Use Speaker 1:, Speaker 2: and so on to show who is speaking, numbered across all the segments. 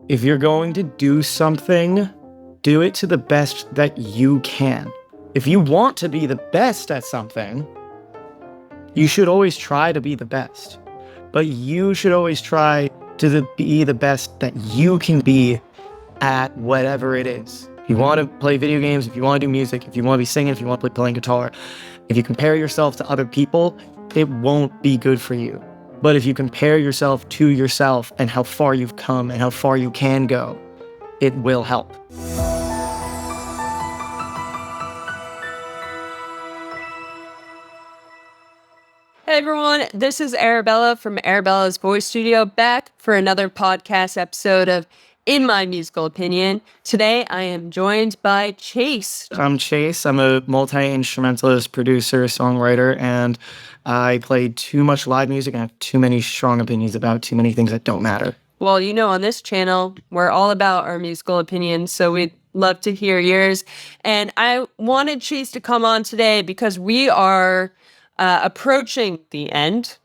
Speaker 1: if you're going to do something, do it to the best that you can. If you want to be the best at something, you should always try to be the best. But you should always try to be the best that you can be at whatever it is. If you want to play video games, if you want to do music, if you want to be singing, if you want to be playing guitar, if you compare yourself to other people, it won't be good for you. But if you compare yourself to yourself and how far you've come and how far you can go, it will help.
Speaker 2: Hey everyone, this is Arabella from Arabella's Voice Studio, back for another podcast episode of In My Musical Opinion. Today I am joined by Chase.
Speaker 1: I'm Chase. I'm a multi-instrumentalist, producer, songwriter, and I play too much live music and have too many strong opinions about too many things that don't matter.
Speaker 2: Well, you know, on this channel, we're all about our musical opinions, so we'd love to hear yours. And I wanted Chase to come on today because we are approaching the end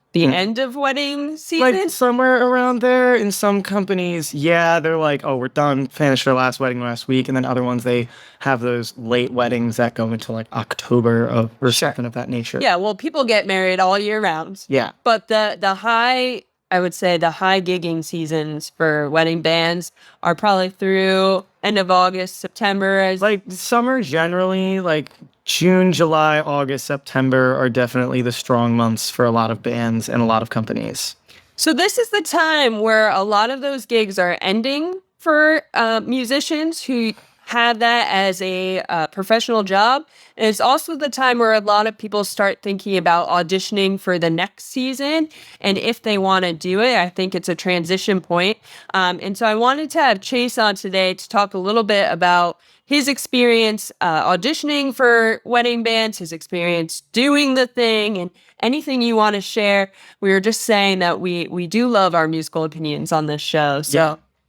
Speaker 2: of wedding season.
Speaker 1: Like somewhere around there. In some companies, yeah, they're like, oh, we're done, finished our last wedding last week. And then other ones, they have those late weddings that go into like October or something of that nature.
Speaker 2: Yeah, well, people get married all year round.
Speaker 1: Yeah.
Speaker 2: But the high, I would say the high gigging seasons for wedding bands are probably through end of August, September.
Speaker 1: Like summer generally, like June, July, August, September are definitely the strong months for a lot of bands and a lot of companies.
Speaker 2: So this is the time where a lot of those gigs are ending for musicians who have that as a professional job. And it's also the time where a lot of people start thinking about auditioning for the next season. And if they want to do it, I think it's a transition point. And so I wanted to have Chase on today to talk a little bit about his experience auditioning for wedding bands, his experience doing the thing, and anything you want to share. We were just saying that we do love our musical opinions on this show. So.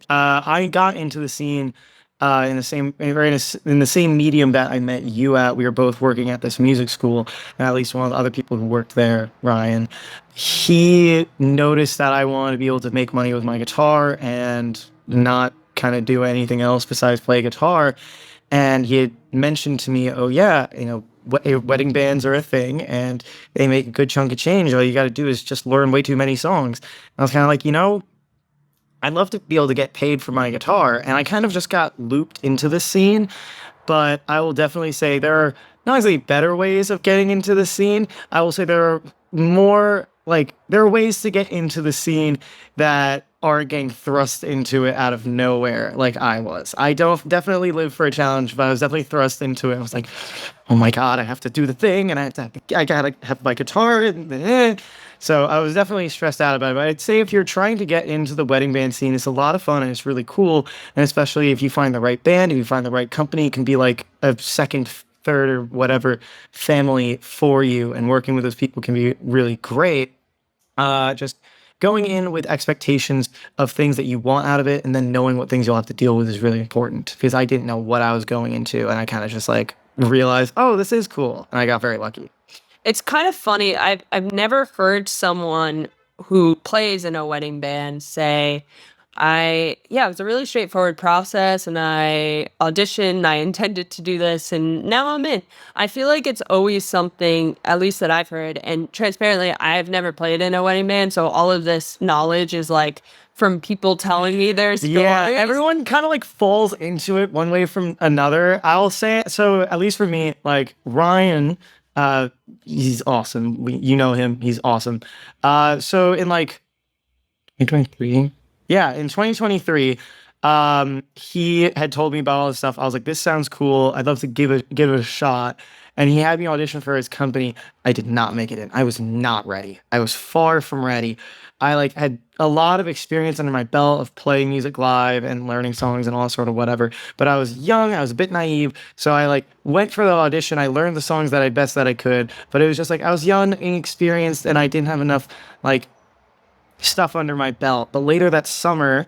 Speaker 1: Yeah, I got into the scene in the same medium that I met you at. We were both working at this music school, and at least one of the other people who worked there, Ryan, he noticed that I wanted to be able to make money with my guitar and not kind of do anything else besides play guitar. And he had mentioned to me, oh yeah, you know, wedding bands are a thing and they make a good chunk of change. All you got to do is just learn way too many songs. And I was kind of like, you know, I'd love to be able to get paid for my guitar. And I kind of just got looped into the scene. But I will definitely say there are not exactly better ways of getting into the scene. I will say there are ways to get into the scene that aren't getting thrust into it out of nowhere like I was. I don't definitely live for a challenge, but I was definitely thrust into it. I was like, oh my God, I have to do the thing, and I gotta have my guitar. So I was definitely stressed out about it. But I'd say if you're trying to get into the wedding band scene, it's a lot of fun and it's really cool. And especially if you find the right band, if you find the right company, it can be like a second, third, or whatever family for you. And working with those people can be really great. Just going in with expectations of things that you want out of it, and then knowing what things you'll have to deal with is really important, because I didn't know what I was going into, and I kind of just like realized, oh, this is cool, and I got very lucky.
Speaker 2: It's kind of funny. I've never heard someone who plays in a wedding band say, it was a really straightforward process, and I auditioned, I intended to do this, and now I'm in. I feel like it's always something, at least that I've heard, and transparently, I've never played in a wedding band, so all of this knowledge is like from people telling me their stories.
Speaker 1: Yeah, everyone kind of like falls into it one way from another. I'll say, so at least for me, like Ryan, he's awesome. You know him, he's awesome. So in like 2023, yeah, in 2023, he had told me about all this stuff. I was like, this sounds cool. I'd love to give it a shot. And he had me audition for his company. I did not make it in. I was not ready. I was far from ready. I like had a lot of experience under my belt of playing music live and learning songs and all sort of whatever. But I was young. I was a bit naive. So I like went for the audition. I learned the songs that I could. But it was just like I was young, inexperienced, and I didn't have enough like stuff under my belt. But later that summer,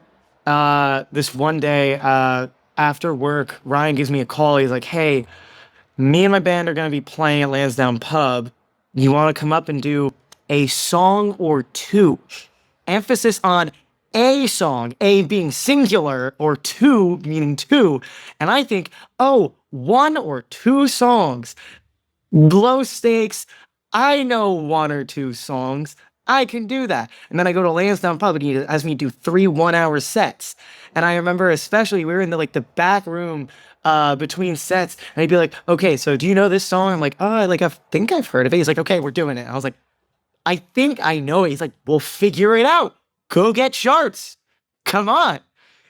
Speaker 1: this one day after work, Ryan gives me a call. He's like, hey, me and my band are going to be playing at Lansdowne Pub. You want to come up and do a song or two? Emphasis on a song, a being singular or two meaning two. And I think, oh, one or two songs, low stakes. I know one or two songs. I can do that. And then I go to Lansdowne Pub and he has me do 3 1-hour sets. And I remember especially we were in the back room between sets, and he'd be like, okay, so do you know this song? I'm like, oh, I think I've heard of it. He's like, okay, we're doing it. I was like, I think I know it. He's like, we'll figure it out. Go get charts. Come on.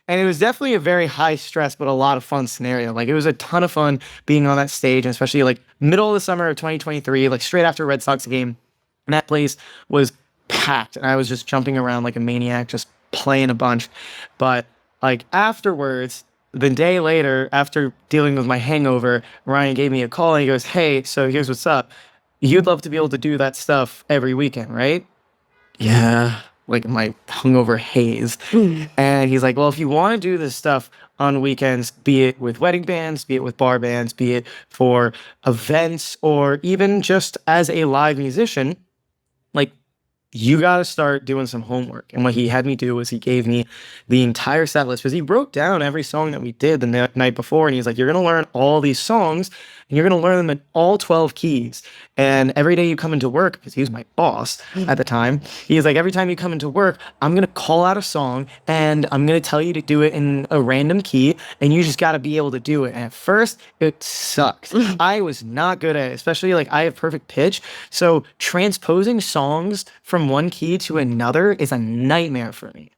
Speaker 1: And it was definitely a very high stress, but a lot of fun scenario. Like, it was a ton of fun being on that stage, and especially like middle of the summer of 2023, like straight after Red Sox game. And that place was packed. And I was just jumping around like a maniac, just playing a bunch. But like afterwards, the day later, after dealing with my hangover, Ryan gave me a call and he goes, hey, so here's what's up. You'd love to be able to do that stuff every weekend, right? Yeah, like my hungover haze. And he's like, well, if you want to do this stuff on weekends, be it with wedding bands, be it with bar bands, be it for events, or even just as a live musician, like, you got to start doing some homework. And what he had me do was he gave me the entire set list, because he broke down every song that we did the night before. And he's like, you're going to learn all these songs and you're going to learn them in all 12 keys. And every day you come into work, because he was my boss at the time, he's like, every time you come into work, I'm going to call out a song and I'm going to tell you to do it in a random key. And you just got to be able to do it. And at first it sucked. I was not good at it, especially like I have perfect pitch. So transposing songs from one key to another is a nightmare for me.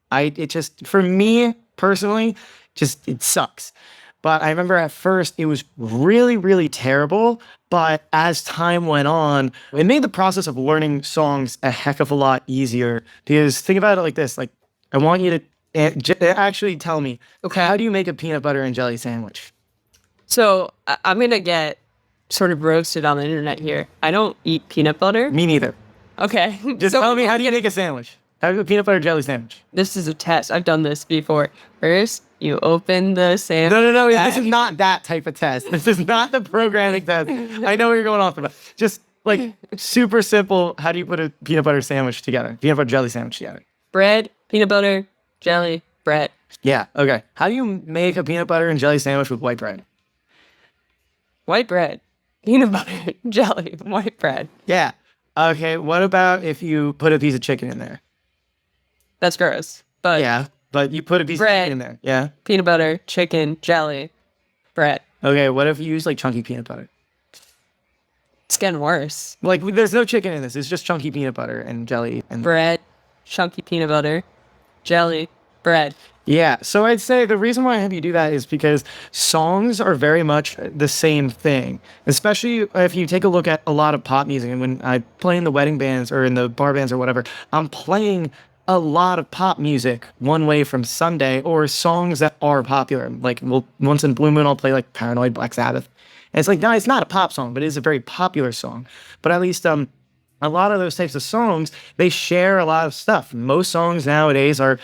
Speaker 1: For me personally, it sucks. But I remember at first it was really, really terrible. But as time went on, it made the process of learning songs a heck of a lot easier. Because think about it like this: like, I want you to actually tell me, okay, how do you make a peanut butter and jelly sandwich?
Speaker 2: So I'm gonna get sort of roasted on the internet here. I don't eat peanut butter.
Speaker 1: Me neither.
Speaker 2: Okay.
Speaker 1: Just tell me, how do you make a sandwich? How do you make a peanut butter jelly sandwich?
Speaker 2: This is a test. I've done this before. First, you open the sandwich.
Speaker 1: No. This is not that type of test. This is not the programming test. I know what you're going off about. Just like super simple. How do you put a peanut butter sandwich together? Peanut butter jelly sandwich together.
Speaker 2: Bread, peanut butter, jelly, bread.
Speaker 1: Yeah. Okay. How do you make a peanut butter and jelly sandwich with white bread?
Speaker 2: White bread, peanut butter, jelly, white bread.
Speaker 1: Yeah. Okay. What about if you put a piece of chicken in there?
Speaker 2: That's gross. But
Speaker 1: yeah. But you put a piece of chicken in there. Yeah.
Speaker 2: Peanut butter, chicken, jelly, bread.
Speaker 1: Okay. What if you use like chunky peanut butter?
Speaker 2: It's getting worse.
Speaker 1: Like, there's no chicken in this. It's just chunky peanut butter and jelly and
Speaker 2: bread, chunky peanut butter, jelly, bread.
Speaker 1: Yeah, so I'd say the reason why I have you do that is because songs are very much the same thing, especially if you take a look at a lot of pop music. And when I play in the wedding bands or in the bar bands or whatever, I'm playing a lot of pop music One Way from Sunday, or songs that are popular. Like, once in Blue Moon, I'll play like Paranoid, Black Sabbath. And it's like, no, it's not a pop song, but it is a very popular song. But at least a lot of those types of songs, they share a lot of stuff. Most songs nowadays are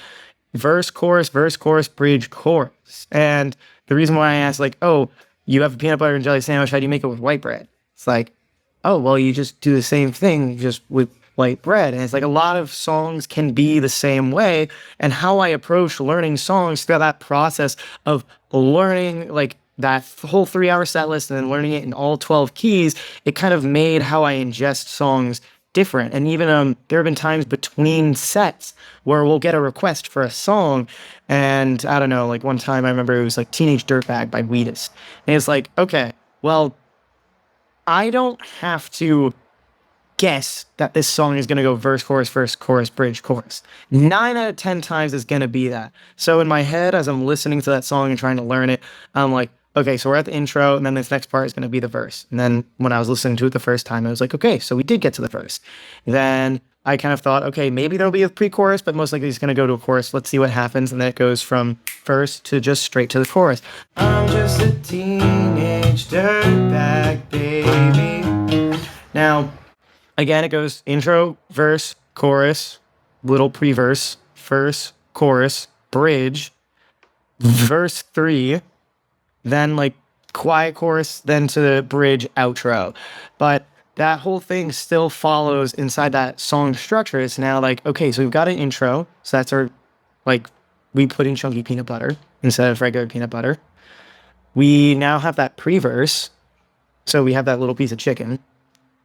Speaker 1: verse, chorus, bridge, chorus. And the reason why I asked, like, oh, you have a peanut butter and jelly sandwich, how do you make it with white bread? It's like, oh, well, you just do the same thing, just with white bread. And it's like a lot of songs can be the same way. And how I approach learning songs through that process of learning, like, that whole 3-hour set list and then learning it in all 12 keys, it kind of made how I ingest songs different. And even there have been times between sets where we'll get a request for a song, and I don't know, like one time I remember it was like Teenage Dirtbag by Wheatus, and it's like, okay, well, I don't have to guess that this song is going to go verse, chorus, bridge, chorus. 9 out of 10 times it's going to be that. So in my head, as I'm listening to that song and trying to learn it, I'm like, okay, so we're at the intro, and then this next part is going to be the verse. And then when I was listening to it the first time, I was like, okay, so we did get to the verse. Then I kind of thought, okay, maybe there'll be a pre-chorus, but most likely it's going to go to a chorus. Let's see what happens. And then it goes from verse to just straight to the chorus. I'm just a teenage dirtbag, baby. Now, again, it goes intro, verse, chorus, little pre-verse, verse, chorus, bridge, verse 3, then like quiet chorus, then to the bridge, outro. But that whole thing still follows inside that song structure. It's now like, okay, so we've got an intro, so that's our Like, we put in chunky peanut butter instead of regular peanut butter. We now have that pre-verse, so we have that little piece of chicken.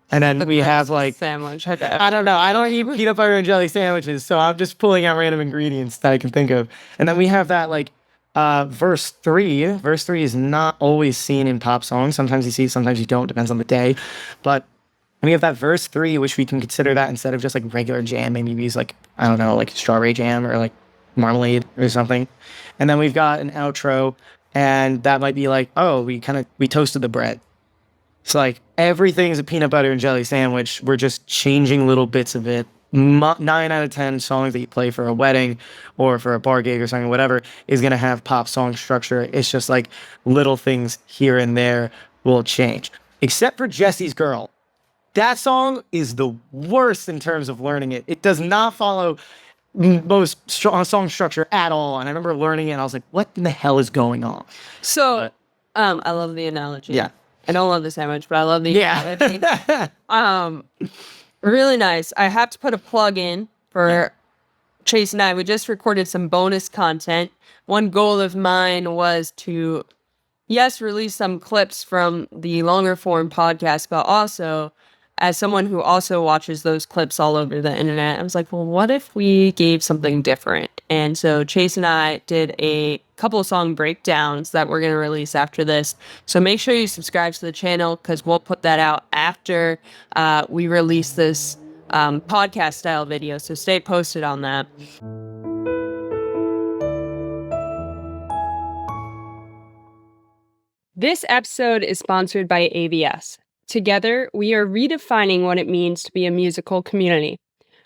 Speaker 1: And then we have like
Speaker 2: sandwich.
Speaker 1: I don't know. I don't eat peanut butter and jelly sandwiches, so I'm just pulling out random ingredients that I can think of. And then we have that like verse three. Verse three is not always seen in pop songs. Sometimes you see it, sometimes you don't. Depends on the day. But we have that verse three, which we can consider that instead of just like regular jam. Maybe we use like I don't know, like strawberry jam or like marmalade or something. And then we've got an outro, and that might be like, oh, we toasted the bread. It's like everything is a peanut butter and jelly sandwich. We're just changing little bits of it. 9 out of 10 songs that you play for a wedding or for a bar gig or something, whatever, is going to have pop song structure. It's just like little things here and there will change. Except for Jesse's Girl. That song is the worst in terms of learning it. It does not follow most song structure at all. And I remember learning it and I was like, what in the hell is going on?
Speaker 2: So, I love the analogy.
Speaker 1: Yeah.
Speaker 2: I don't love the sandwich, but I love the analogy.
Speaker 1: Yeah.
Speaker 2: Really nice. I have to put a plug in for Chase and I. We just recorded some bonus content. One goal of mine was to, yes, release some clips from the longer form podcast, but also as someone who also watches those clips all over the internet, I was like, well, what if we gave something different? And so Chase and I did a couple of song breakdowns that we're going to release after this. So make sure you subscribe to the channel because we'll put that out after we release this podcast style video. So stay posted on that. This episode is sponsored by AVS. Together, we are redefining what it means to be a musical community.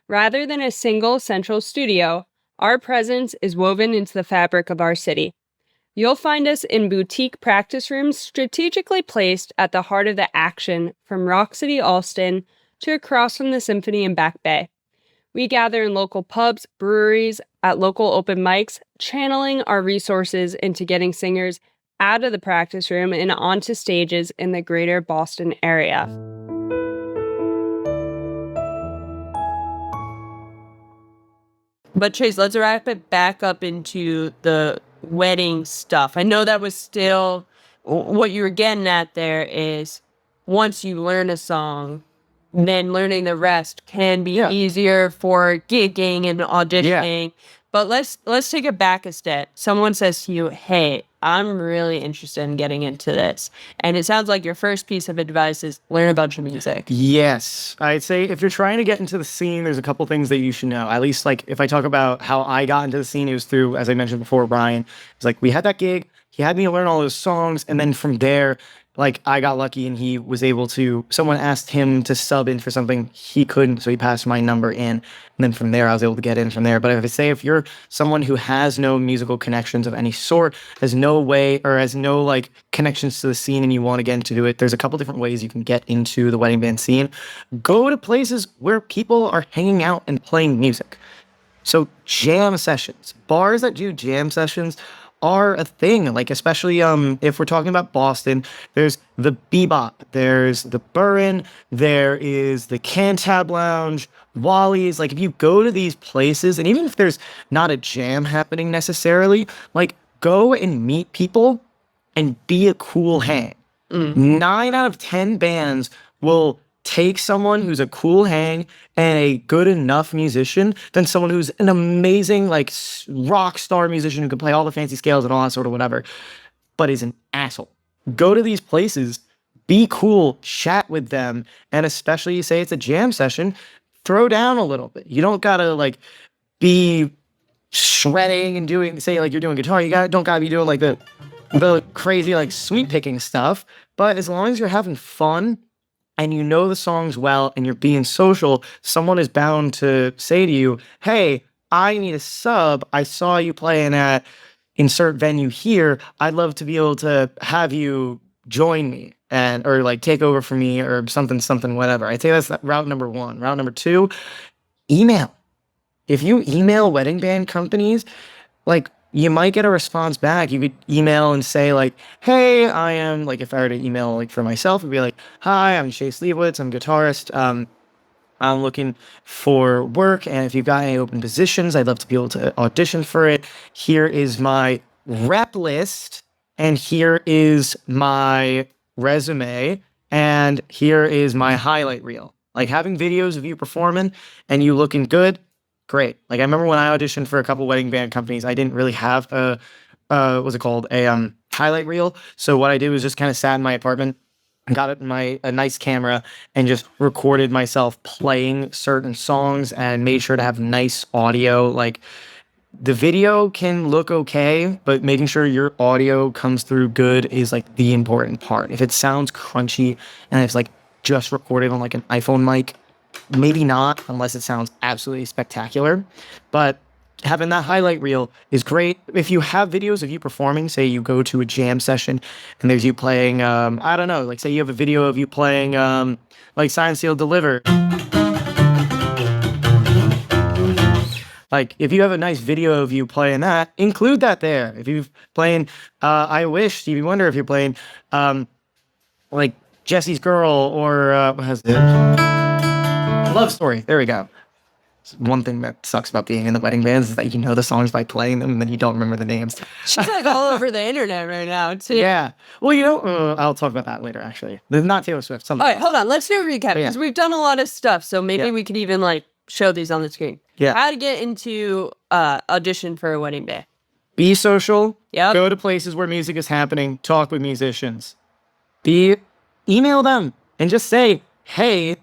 Speaker 2: Rather than a single central studio, our presence is woven into the fabric of our city. You'll find us in boutique practice rooms strategically placed at the heart of the action from Rock City Alston to across from the Symphony in Back Bay. We gather in local pubs, breweries, at local open mics, channeling our resources into getting singers out of the practice room and onto stages in the greater Boston area. But Chase, let's wrap it back up into the wedding stuff. I know that was still what you were getting at there is once you learn a song, then learning the rest can be easier for gigging and auditioning. Yeah. But let's take it back a step. Someone says to you, hey, I'm really interested in getting into this. And it sounds like your first piece of advice is learn a bunch of music.
Speaker 1: Yes. I'd say if you're trying to get into the scene, there's a couple things that you should know. At least like if I talk about how I got into the scene, it was through, as I mentioned before, Brian. It's like we had that gig. He had me learn all those songs. And then from there, like I got lucky and he was able to, someone asked him to sub in for something he couldn't. So he passed my number in. And then from there, I was able to get in from there. But if I say, if you're someone who has no musical connections of any sort, has no way or has no like connections to the scene and you want to get into it, there's a couple different ways you can get into the wedding band scene. Go to places where people are hanging out and playing music. So jam sessions, bars that do jam sessions are a thing, like especially if we're talking about Boston, there's the Bebop, there's the Burren, there is the Cantab Lounge, Wally's. Like if you go to these places, and even if there's not a jam happening necessarily, like go and meet people and be a cool hang. 9 out of 10 bands will take someone who's a cool hang and a good enough musician than someone who's an amazing like rock star musician who can play all the fancy scales and all that sort of whatever, but is an asshole. Go to these places, be cool, chat with them, and especially you say it's a jam session, throw down a little bit. You don't gotta like be shredding and doing, say like you're doing guitar, don't gotta be doing like the crazy like sweep picking stuff, but as long as you're having fun and you know the songs well and you're being social, someone is bound to say to you, hey, I need a sub. I saw you playing at insert venue here. I'd love to be able to have you join me and or like take over for me or something, whatever. I'd say that's route number 1. Route number 2, email. If you email wedding band companies, like you might get a response back. You could email and say like, hey, I am, like if I were to email like for myself, it'd be like, hi, I'm Chase Leibowitz, I'm a guitarist. I'm looking for work, and if you've got any open positions, I'd love to be able to audition for it. Here is my rep list, and here is my resume, and here is my highlight reel. Like having videos of you performing and you looking good, great. Like I remember when I auditioned for a couple wedding band companies, I didn't really have a what's it called, a highlight reel. So what I did was just kind of sat in my apartment, got it in a nice camera, and just recorded myself playing certain songs and made sure to have nice audio. Like the video can look okay, but making sure your audio comes through good is like the important part. If it sounds crunchy and it's like just recorded on like an iPhone mic, maybe not unless it sounds absolutely spectacular. But having that highlight reel is great. If you have videos of you performing, say you go to a jam session and there's you playing, I don't know, like say you have a video of you playing like Sign Seal Deliver. Like, if you have a nice video of you playing that, include that there. If you're playing I Wish, Stevie Wonder, if you're playing like Jesse's Girl or what has it? Love Story. There we go. One thing that sucks about being in the wedding bands is that you know the songs by playing them and then you don't remember the names.
Speaker 2: She's like all over the internet right now, too.
Speaker 1: Yeah. Well, you know, I'll talk about that later, actually. There's not Taylor Swift. Something.
Speaker 2: All right, hold on. Let's do a recap because we've done a lot of stuff. So maybe we could even like show these on the screen.
Speaker 1: Yeah.
Speaker 2: How to get into audition for a wedding day.
Speaker 1: Be social.
Speaker 2: Yep.
Speaker 1: Go to places where music is happening. Talk with musicians. Email them and just say, hey,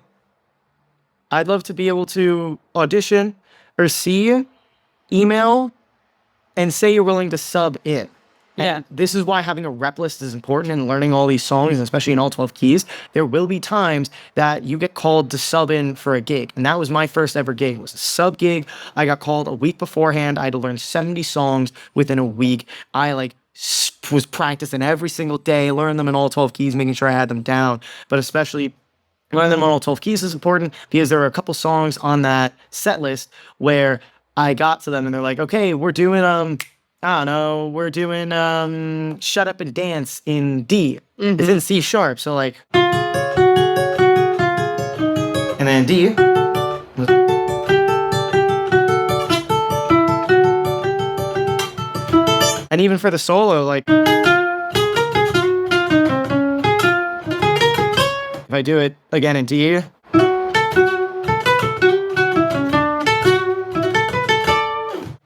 Speaker 1: I'd love to be able to audition or see you. Email and say you're willing to sub in.
Speaker 2: Yeah.
Speaker 1: And this is why having a rep list is important and learning all these songs, especially in all 12 keys. There will be times that you get called to sub in for a gig. And that was my first ever gig. It was a sub gig. I got called a week beforehand. I had to learn 70 songs within a week. I was practicing every single day, learning them in all 12 keys, making sure I had them down. But especially learning them on all 12 keys is important because there are a couple songs on that set list where I got to them and they're like, okay, we're doing, I don't know, we're doing Shut Up and Dance in D. Mm-hmm. It's in C sharp, so like, and then D. And even for the solo, like, if I do it again in D,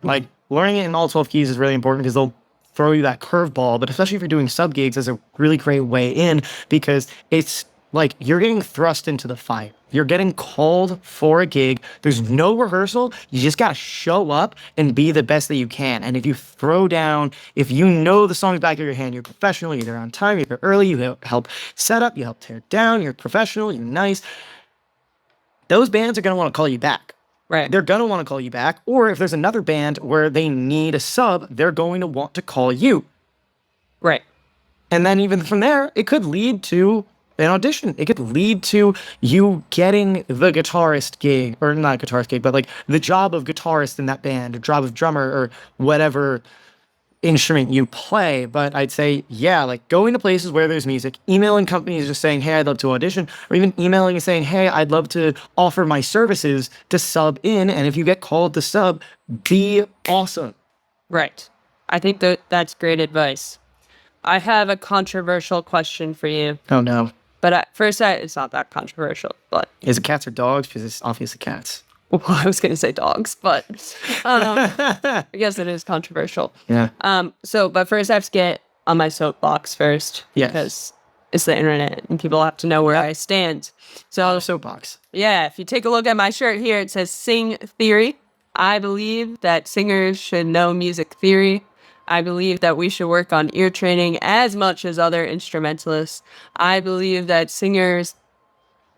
Speaker 1: like, learning it in all 12 keys is really important because they'll throw you that curveball, but especially if you're doing sub gigs, is a really great way in because it's like you're getting thrust into the fire. You're getting called for a gig. There's no rehearsal. You just got to show up and be the best that you can. And if you throw down, if you know the songs back of your hand, you're professional, you're there on time, you're there early, you help set up, you help tear down, you're professional, you're nice. Those bands are going to want to call you back.
Speaker 2: Right.
Speaker 1: They're going to want to call you back. Or if there's another band where they need a sub, they're going to want to call you.
Speaker 2: Right.
Speaker 1: And then even from there, it could lead to an audition. It could lead to you getting the guitarist gig, or not guitarist gig, but like the job of guitarist in that band, or job of drummer, or whatever instrument you play. But I'd say, yeah, like going to places where there's music, emailing companies just saying, hey, I'd love to audition, or even emailing and saying, hey, I'd love to offer my services to sub in. And if you get called to sub, be awesome.
Speaker 2: Right. I think that's great advice. I have a controversial question for you.
Speaker 1: Oh, no.
Speaker 2: But at first sight, it's not that controversial. But
Speaker 1: is it cats or dogs? Because it's obviously cats.
Speaker 2: Well, I was going to say dogs, but I guess it is controversial.
Speaker 1: Yeah.
Speaker 2: But first I have to get on my soapbox first.
Speaker 1: Yes.
Speaker 2: Because it's the internet and people have to know where I stand. So
Speaker 1: soapbox.
Speaker 2: Yeah, if you take a look at my shirt here, it says Sing Theory. I believe that singers should know music theory. I believe that we should work on ear training as much as other instrumentalists. I believe that singers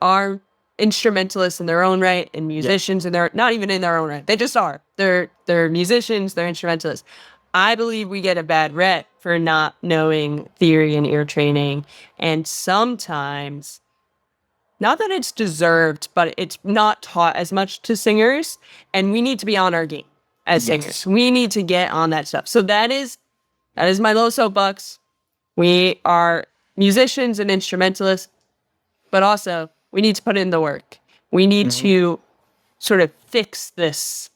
Speaker 2: are instrumentalists in their own right and musicians in their, not even in their own right. They just are. They're musicians, they're instrumentalists. I believe we get a bad rep for not knowing theory and ear training. And sometimes, not that it's deserved, but it's not taught as much to singers. And we need to be on our game as singers. We need to get on that stuff. So that is my low soapbox. We are musicians and instrumentalists, but also we need to put in the work. We need to sort of fix this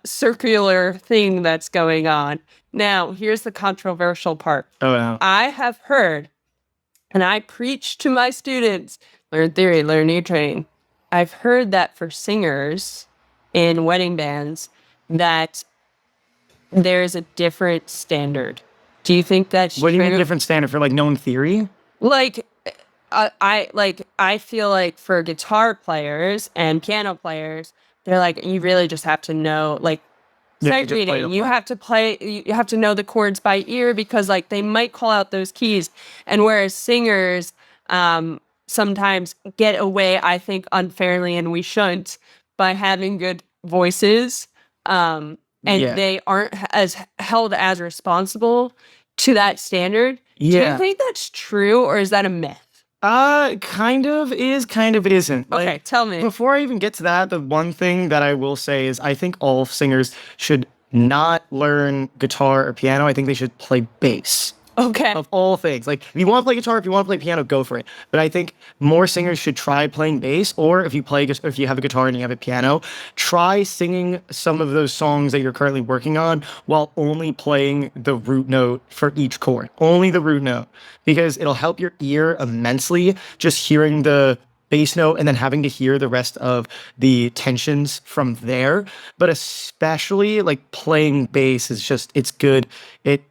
Speaker 2: circular thing that's going on. Now, here's the controversial part.
Speaker 1: Oh, wow.
Speaker 2: I have heard, and I preach to my students, learn theory, learn new training. I've heard that for singers in wedding bands, that there's a different standard. Do you think that's
Speaker 1: What do you mean
Speaker 2: true?
Speaker 1: different standard for like knowing theory?
Speaker 2: Like, I feel like for guitar players and piano players, they're like, you really just have to know, like,
Speaker 1: Yeah,
Speaker 2: sight
Speaker 1: just play
Speaker 2: reading.
Speaker 1: the
Speaker 2: You
Speaker 1: part.
Speaker 2: have to play. You have to know the chords by ear, because like they might call out those keys, and whereas singers sometimes get away, I think, unfairly, and we shouldn't, by having good voices, and
Speaker 1: Yeah.
Speaker 2: they aren't as held as responsible to that standard. Do you
Speaker 1: Yeah.
Speaker 2: think that's true, or is that a myth?
Speaker 1: Kind of is, kind of isn't.
Speaker 2: Okay,
Speaker 1: Like,
Speaker 2: tell me.
Speaker 1: before I even get to that, the one thing that I will say is I think all singers should not learn guitar or piano. I think they should play bass.
Speaker 2: Okay.
Speaker 1: Of all things. Like, if you want to play guitar, if you want to play piano, go for it. But I think more singers should try playing bass, or if you have a guitar and you have a piano, try singing some of those songs that you're currently working on while only playing the root note for each chord. Only the root note. Because it'll help your ear immensely just hearing the bass note and then having to hear the rest of the tensions from there. But especially like playing bass is just, it's good. It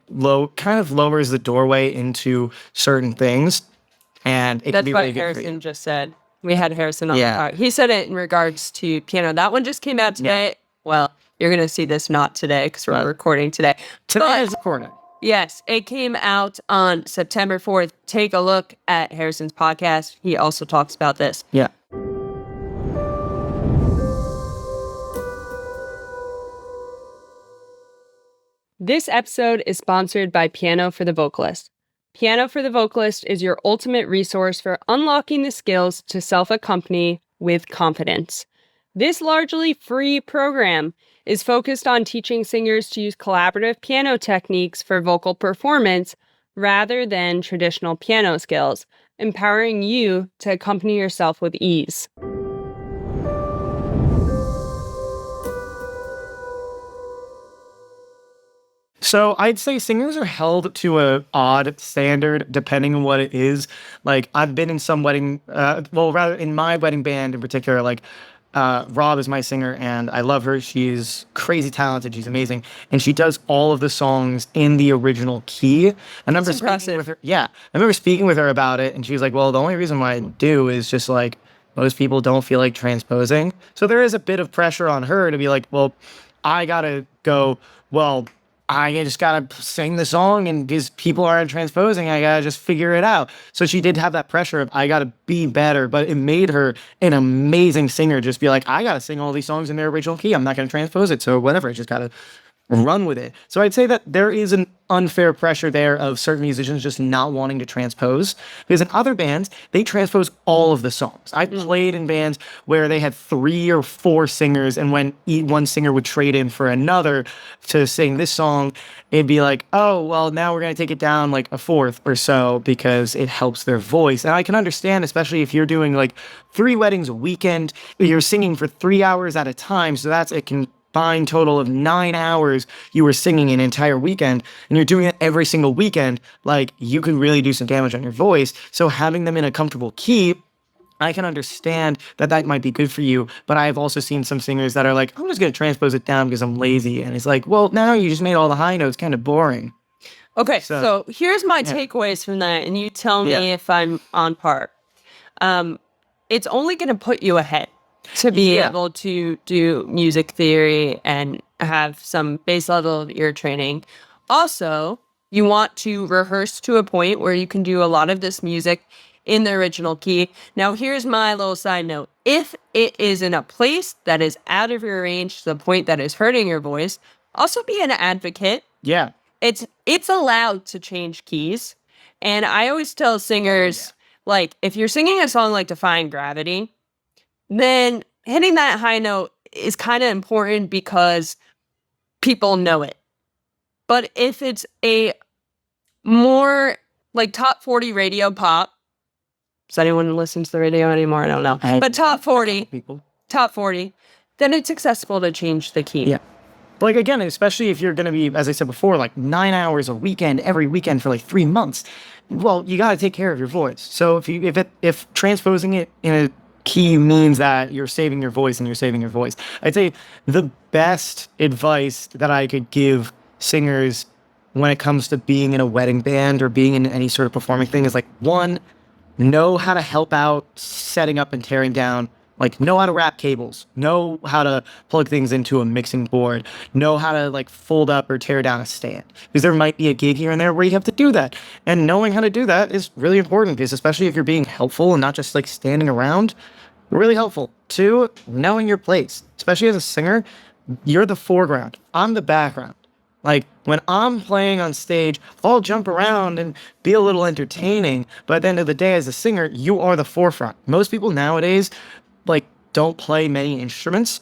Speaker 1: kind of lowers the doorway into certain things, and it can
Speaker 2: That's
Speaker 1: be
Speaker 2: what
Speaker 1: really good for you.
Speaker 2: Harrison just said. We had Harrison on.
Speaker 1: Yeah.
Speaker 2: He said it in regards to piano. That one just came out today. Well, you're going to see this not today because we're recording today.
Speaker 1: Today is recording.
Speaker 2: Yes, it came out on September 4th. Take a look at Harrison's podcast. He also talks about this.
Speaker 1: Yeah.
Speaker 2: This episode is sponsored by Piano for the Vocalist. Piano for the Vocalist is your ultimate resource for unlocking the skills to self-accompany with confidence. This largely free program is focused on teaching singers to use collaborative piano techniques for vocal performance rather than traditional piano skills, empowering you to accompany yourself with ease.
Speaker 1: So I'd say singers are held to a odd standard depending on what it is. Like, I've been in some rather in my wedding band in particular, like, Rob is my singer and I love her. She's crazy talented. She's amazing. And she does all of the songs in the original key. I remember speaking with her. Yeah. I remember speaking with her about it, and she was like, well, the only reason why I do is just like most people don't feel like transposing. So there is a bit of pressure on her to be like, well, I gotta go, well, I just gotta sing the song, and because people aren't transposing, I gotta just figure it out. So she did have that pressure of I gotta be better, but it made her an amazing singer. Just be like, I gotta sing all these songs in their original key. I'm not gonna transpose it. So whatever, I just gotta run with it. So I'd say that there is an unfair pressure there of certain musicians just not wanting to transpose, because in other bands they transpose all of the songs. I played in bands where they had 3 or 4 singers, and when one singer would trade in for another to sing this song, it'd be like, oh well, now we're going to take it down like a fourth or so because it helps their voice. And I can understand, especially if you're doing like 3 weddings a weekend, you're singing for 3 hours at a time, so that's it can combined total of 9 hours you were singing an entire weekend, and you're doing it every single weekend, like, you could really do some damage on your voice. So having them in a comfortable key, I can understand that that might be good for you, but I've also seen some singers that are like, I'm just going to transpose it down because I'm lazy. And it's like, well, now you just made all the high notes kind of boring.
Speaker 2: Okay, so here's my takeaways from that, and you tell me if I'm on par. It's only going to put you ahead to be able to do music theory and have some base level of ear training. Also, you want to rehearse to a point where you can do a lot of this music in the original key. Now, here's my little side note. If it is in a place that is out of your range to the point that is hurting your voice, also be an advocate.
Speaker 1: Yeah.
Speaker 2: It's allowed to change keys. And I always tell singers, like, if you're singing a song like Defying Gravity, then hitting that high note is kind of important because people know it. But if it's a more like top 40 radio pop, Does anyone listen to the radio anymore? I don't know. But top 40, then it's accessible to change the key.
Speaker 1: Yeah. Like, again, especially if you're going to be, as I said before, like 9 hours a weekend, every weekend for like 3 months, well, you got to take care of your voice. So if transposing it in a key means that you're saving your voice and you're saving your voice, I'd say the best advice that I could give singers when it comes to being in a wedding band or being in any sort of performing thing is like, one, know how to help out setting up and tearing down. Like, know how to wrap cables, know how to plug things into a mixing board, know how to like fold up or tear down a stand. Because there might be a gig here and there where you have to do that. And knowing how to do that is really important, because especially if you're being helpful and not just like standing around, really helpful. Two, knowing your place, especially as a singer, you're the foreground, I'm the background. Like, when I'm playing on stage, I'll jump around and be a little entertaining, but at the end of the day, as a singer, you are the forefront. Most people nowadays, like, don't play many instruments,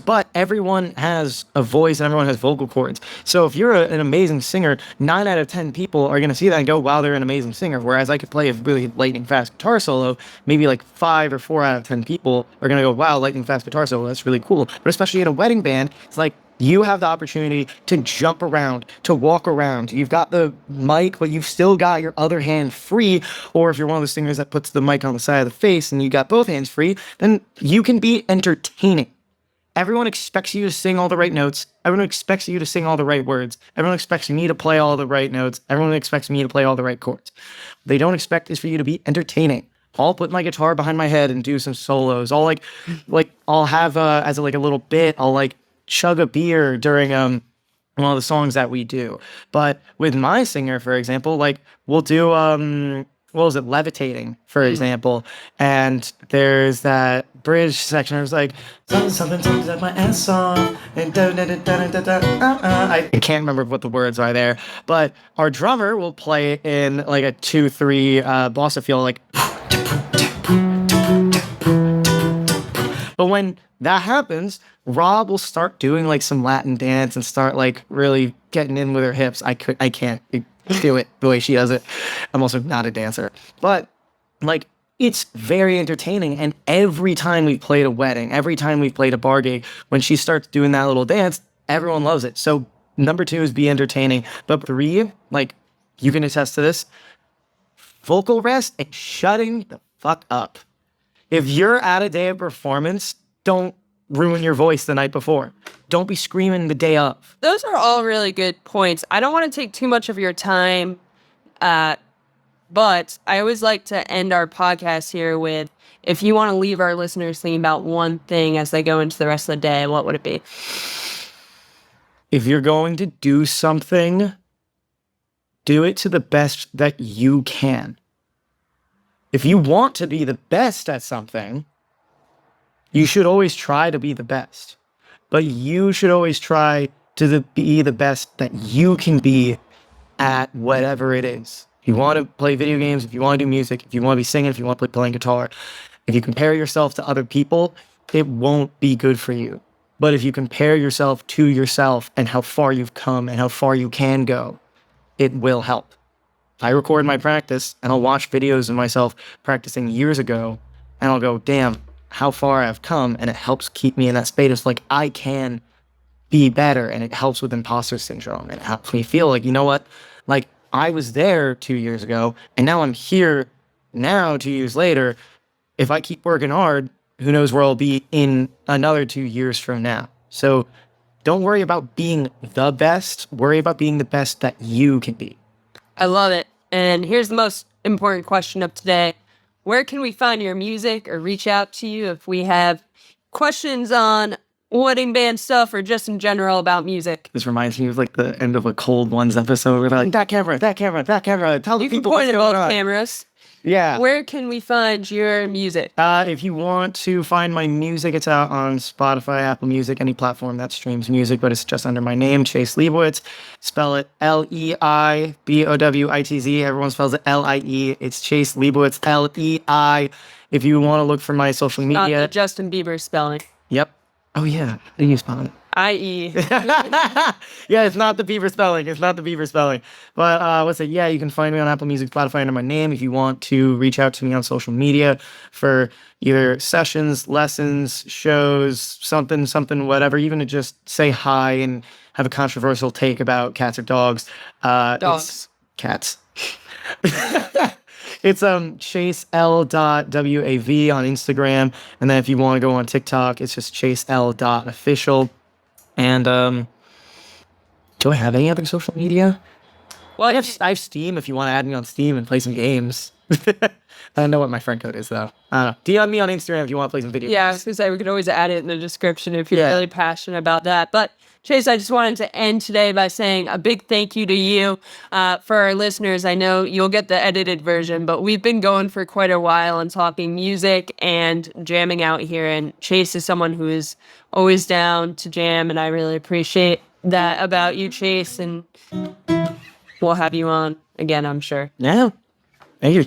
Speaker 1: but everyone has a voice and everyone has vocal cords. So if you're an amazing singer, 9 out of 10 people are going to see that and go, wow, they're an amazing singer. Whereas I could play a really lightning fast guitar solo, maybe like 5 or 4 out of 10 people are going to go, wow, lightning fast guitar solo, that's really cool. But especially in a wedding band, it's like, you have the opportunity to jump around, to walk around. You've got the mic, but you've still got your other hand free. Or if you're one of those singers that puts the mic on the side of the face and you got both hands free, then you can be entertaining. Everyone expects you to sing all the right notes. Everyone expects you to sing all the right words. Everyone expects me to play all the right notes. Everyone expects me to play all the right chords. What they don't expect is for you to be entertaining. I'll put my guitar behind my head and do some solos. I'll I'll have as a little bit, I'll like chug a beer during one of the songs that we do. But with my singer, for example, like, we'll do what was it, levitating, for example, and there's that bridge section. I was like, something set my ass off, and I can't remember what the words are there, but our drummer will play it in like a 2/3 bossa feel, like. But when that happens, Rob will start doing like some Latin dance and start like really getting in with her hips. I can't do it the way she does it. I'm also not a dancer, but like, it's very entertaining. And every time we've played a wedding, every time we've played a bar gig, when she starts doing that little dance, everyone loves it. So number 2 is be entertaining. But 3, like, you can attest to this, vocal rest and shutting the fuck up. If you're at a day of performance, don't ruin your voice the night before. Don't be screaming the day of.
Speaker 2: Those are all really good points. I don't want to take too much of your time, but I always like to end our podcast here with, if you want to leave our listeners thinking about one thing as they go into the rest of the day, what would it be?
Speaker 1: If you're going to do something, do it to the best that you can. If you want to be the best at something, you should always try to be the best. But you should always try to be the best that you can be at whatever it is. If you want to play video games, if you want to do music, if you want to be singing, if you want to be playing guitar, if you compare yourself to other people, it won't be good for you. But if you compare yourself to yourself and how far you've come and how far you can go, it will help. I record my practice and I'll watch videos of myself practicing years ago and I'll go, damn, how far I've come. And it helps keep me in that space. It's like, I can be better. And it helps with imposter syndrome. It helps me feel like, you know what? Like, I was there 2 years ago and now I'm here now 2 years later. If I keep working hard, who knows where I'll be in another 2 years from now. So don't worry about being the best. Worry about being the best that you can be.
Speaker 2: I love it. And here's the most important question of today. Where can we find your music or reach out to you if we have questions on wedding band stuff or just in general about music?
Speaker 1: This reminds me of like the end of a Cold Ones episode where they're like, that camera. Tell the people
Speaker 2: point
Speaker 1: what's
Speaker 2: at
Speaker 1: going
Speaker 2: both
Speaker 1: on.
Speaker 2: cameras.
Speaker 1: Yeah.
Speaker 2: Where can we find your music?
Speaker 1: If you want to find my music, it's out on Spotify, Apple Music, any platform that streams music, but it's just under my name, Chase Leibowitz. Spell it Leibowitz. Everyone spells it Lie. It's Chase Leibowitz, Lei. If you want to look for my social media.
Speaker 2: Not the Justin Bieber spelling.
Speaker 1: Yep. Oh, yeah. How do you spell it?
Speaker 2: I.e.
Speaker 1: Yeah, it's not the Beaver spelling. It's not the Beaver spelling. But what's it? Yeah, you can find me on Apple Music, Spotify under my name. If you want to reach out to me on social media for either sessions, lessons, shows, something, whatever, even to just say hi and have a controversial take about cats or dogs.
Speaker 2: Dogs.
Speaker 1: It's cats. It's Chase L.wav on Instagram, and then if you want to go on TikTok, it's just Chase L.official. And do I have any other social media?
Speaker 2: Well,
Speaker 1: I have Steam if you want to add me on Steam and play some games. I don't know what my friend code is though. I don't know. DM me on Instagram if you want to play some video
Speaker 2: yeah, I
Speaker 1: games.
Speaker 2: was gonna say we could always add it in the description if you're
Speaker 1: Yeah.
Speaker 2: really passionate about that. But Chase, I just wanted to end today by saying a big thank you to you. For our listeners, I know you'll get the edited version, but we've been going for quite a while and talking music and jamming out here. And Chase is someone who is always down to jam, and I really appreciate that about you, Chase. And we'll have you on again, I'm sure.
Speaker 1: Yeah. Thank you.